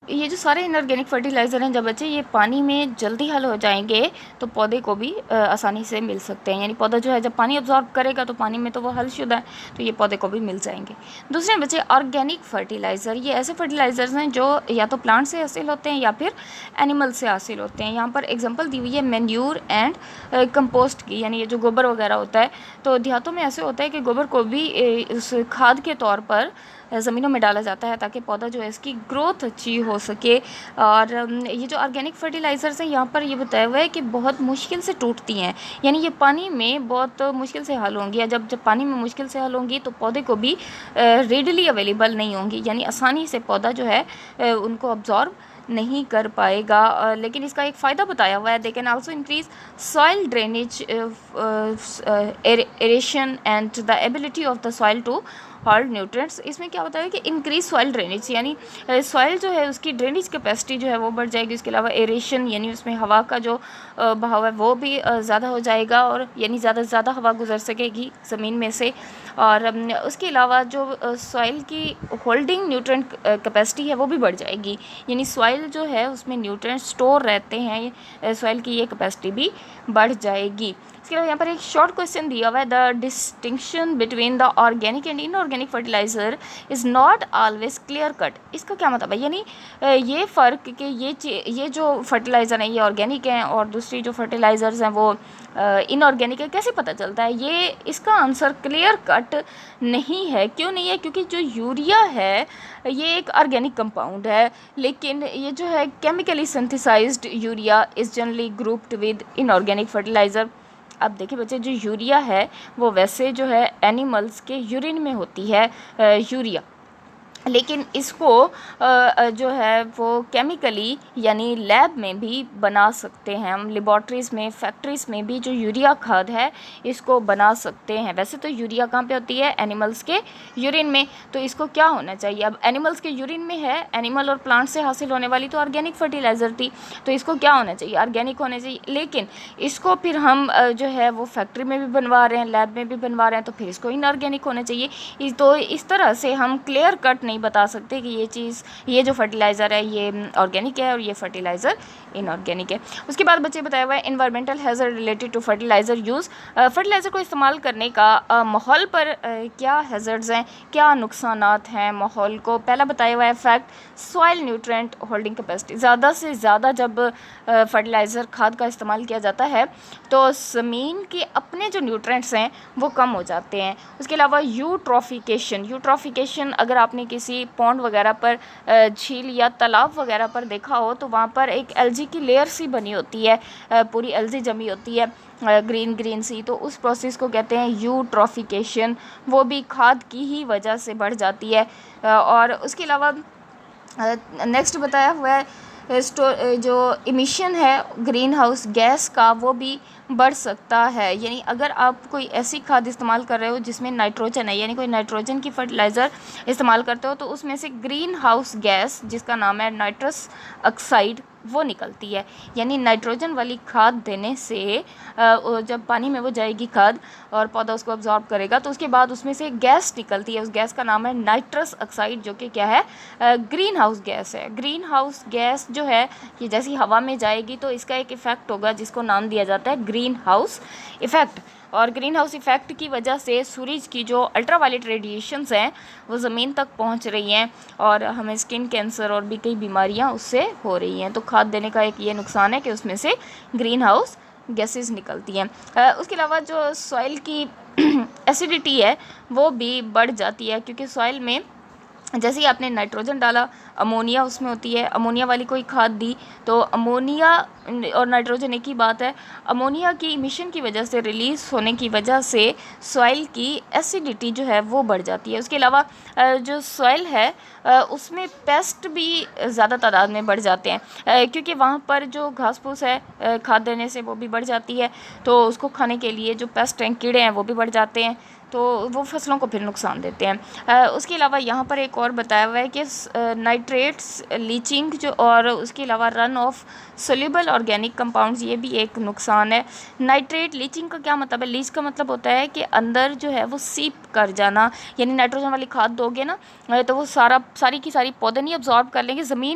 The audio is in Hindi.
ये जो सारे इनऑर्गेनिक फर्टिलाइज़र हैं जब बच्चे ये पानी में जल्दी हल हो जाएंगे तो पौधे को भी आसानी से मिल सकते हैं। यानी पौधा जो है जब पानी अब्जॉर्ब करेगा तो पानी में तो वो हलशुदा है, तो ये पौधे को भी मिल जाएंगे। दूसरे बच्चे ऑर्गेनिक फर्टिलाइज़र, ये ऐसे फर्टिलाइज़र्स हैं जो या तो प्लांट से हासिल होते हैं या फिर एनिमल से हासिल होते हैं। यहाँ पर एग्जाम्पल दी हुई है मैन्यूर एंड कंपोस्ट की, यानी ये जो गोबर वगैरह होता है, तो देहातों में ऐसे होता है कि गोबर को भी उस खाद के तौर पर ज़मीनों में डाला जाता है ताकि पौधा जो है इसकी ग्रोथ अच्छी हो सके। और ये जो ऑर्गेनिक फर्टिलाइज़र्स हैं यहाँ पर ये बताया हुआ है कि बहुत मुश्किल से टूटती हैं, यानी ये पानी में बहुत मुश्किल से हल होंगी, या जब पानी में मुश्किल से हल होंगी तो पौधे को भी रेडली अवेलेबल नहीं होंगी, यानी आसानी से पौधा जो है उनको अब्जॉर्ब नहीं कर पाएगा। लेकिन इसका एक फ़ायदा बताया हुआ है, they can also increase soil drainage, aeration and the ability of the soil to hold nutrients. इसमें क्या होता है कि इंक्रीज सॉइल ड्रेनेज, यानी सॉइल जो है उसकी ड्रेनेज कैपेसिटी जो है वो बढ़ जाएगी। इसके अलावा एरेशन, यानी उसमें हवा का जो बहाव है वो भी ज़्यादा हो जाएगा, और यानी ज़्यादा से ज़्यादा हवा गुजर सकेगी ज़मीन में से। और उसके अलावा जो सॉइल की होल्डिंग न्यूट्रिएंट कैपेसिटी है वो भी बढ़ जाएगी, यानी सॉइल जो है उसमें न्यूट्रिएंट स्टोर रहते हैं, सॉइल की ये कैपेसिटी भी बढ़ जाएगी। इसके अलावा यहाँ पर एक शॉर्ट क्वेश्चन दिया हुआ है, the distinction between the organic and inorganic fertiliser is not always clear cut. इसका क्या मतलब है, यानी ये फ़र्क कि ये जो फर्टिलाइज़र हैं ये ऑर्गेनिक हैं और दूसरी जो फर्टिलाइज़र्स हैं वो इनऑर्गेनिक है, कैसे पता चलता है? ये इसका आंसर क्लियर कट नहीं है। क्यों नहीं है? क्योंकि जो यूरिया है ये एक ऑर्गेनिक कंपाउंड है, लेकिन ये जो है chemically synthesised urea is generally grouped with inorganic fertiliser. अब देखिए बच्चे, जो यूरिया है वो वैसे जो है एनिमल्स के यूरिन में होती है यूरिया, लेकिन इसको जो है वो केमिकली यानी लैब में भी बना सकते हैं हम, लेबॉर्ट्रीज़ में, फैक्ट्रीज़ में भी जो यूरिया खाद है इसको बना सकते हैं। वैसे तो यूरिया कहाँ पे होती है? एनिमल्स के यूरिन में। तो इसको क्या होना चाहिए? अब एनिमल्स के यूरिन में है, एनिमल और प्लांट से हासिल होने वाली तो ऑर्गेनिक फर्टिलाइज़र थी, तो इसको क्या होना चाहिए? ऑर्गेनिक होना चाहिए। लेकिन इसको फिर हम जो है वो फैक्ट्री में भी बनवा रहे हैं, लैब में भी बनवा रहे हैं, तो फिर इसको इनऑर्गेनिक होना चाहिए। तो इस तरह से हम क्लियर कट नहीं बता सकते कि ये जो फर्टिलाइज़र है ये ऑर्गेनिक है और ये फर्टिलाइज़र इनऑर्गेनिक है। उसके बाद बच्चे बताया हुआ है environmental hazard related to fertiliser use. Fertiliser को इस्तेमाल करने का माहौल पर क्या हैज़र्ड्स हैं, क्या नुकसानात हैं माहौल को? पहला बताया हुआ है fact, soil nutrient holding capacity. ज़्यादा से ज़्यादा जब फर्टिलाइज़र खाद का इस्तेमाल किया जाता है तो ज़मीन के अपने जो न्यूट्रिएंट्स हैं वो कम हो जाते हैं। उसके अलावा यूट्रॉफिकेशन, अगर आपने किसी पॉन्ड वगैरह पर, झील या तालाब वगैरह पर देखा हो तो वहाँ पर एक एल्गी की लेयर सी बनी होती है, पूरी एल्गी जमी होती है ग्रीन सी, तो उस प्रोसेस को कहते हैं यूट्रॉफिकेशन। वो भी खाद की ही वजह से बढ़ जाती है। और उसके अलावा नेक्स्ट बताया हुआ है जो इमिशन है ग्रीन हाउस गैस का वो भी बढ़ सकता है। यानी अगर आप कोई ऐसी खाद इस्तेमाल कर रहे हो जिसमें नाइट्रोजन है, यानी कोई नाइट्रोजन की फर्टिलाइज़र इस्तेमाल करते हो, तो उसमें से ग्रीन हाउस गैस जिसका नाम है नाइट्रस ऑक्साइड वो निकलती है। यानी नाइट्रोजन वाली खाद देने से जब पानी में वो जाएगी खाद और पौधा उसको अब्जॉर्ब करेगा तो उसके बाद उसमें से गैस निकलती है। उस गैस का नाम है नाइट्रस ऑक्साइड, जो कि क्या है? ग्रीन हाउस गैस है। ग्रीन हाउस गैस जो है ये जैसी हवा में जाएगी तो इसका एक इफ़ेक्ट होगा जिसको नाम दिया जाता है ग्रीन हाउस इफ़ेक्ट। और ग्रीन हाउस इफ़ेक्ट की वजह से सूरज की जो अल्ट्रावायलेट रेडिएशंस हैं वो ज़मीन तक पहुंच रही हैं और हमें स्किन कैंसर और भी कई बीमारियां उससे हो रही हैं। तो खाद देने का एक ये नुकसान है कि उसमें से ग्रीन हाउस गैसेस निकलती हैं। उसके अलावा जो सॉइल की एसिडिटी है वो भी बढ़ जाती है, क्योंकि सॉइल में जैसे ही आपने नाइट्रोजन डाला अमोनिया उसमें होती है, अमोनिया वाली कोई खाद दी तो अमोनिया और नाइट्रोजन एक ही बात है। अमोनिया की इमिशन की वजह से, रिलीज़ होने की वजह से सॉइल की एसिडिटी जो है वो बढ़ जाती है। उसके अलावा जो सॉइल है उसमें पेस्ट भी ज़्यादा तादाद में बढ़ जाते हैं, क्योंकि वहाँ पर जो घास फूस है खाद देने से वो भी बढ़ जाती है, तो उसको खाने के लिए जो पेस्ट हैं, कीड़े हैं, वो भी बढ़ जाते हैं, तो वो फसलों को फिर नुकसान देते हैं। उसके अलावा यहाँ पर एक और बताया हुआ है कि नाइट्रेट्स, लीचिंग जो, और उसके अलावा run of soluble organic compounds, ये भी एक नुकसान है। नाइट्रेट, लीचिंग का क्या मतलब है? लीच का मतलब होता है कि अंदर जो है वो सीप कर जाना, यानी नाइट्रोजन वाली खाद दोगे ना तो वो सारी की सारी पौधे नहीं अब्जॉर्ब कर लेंगे, ज़मीन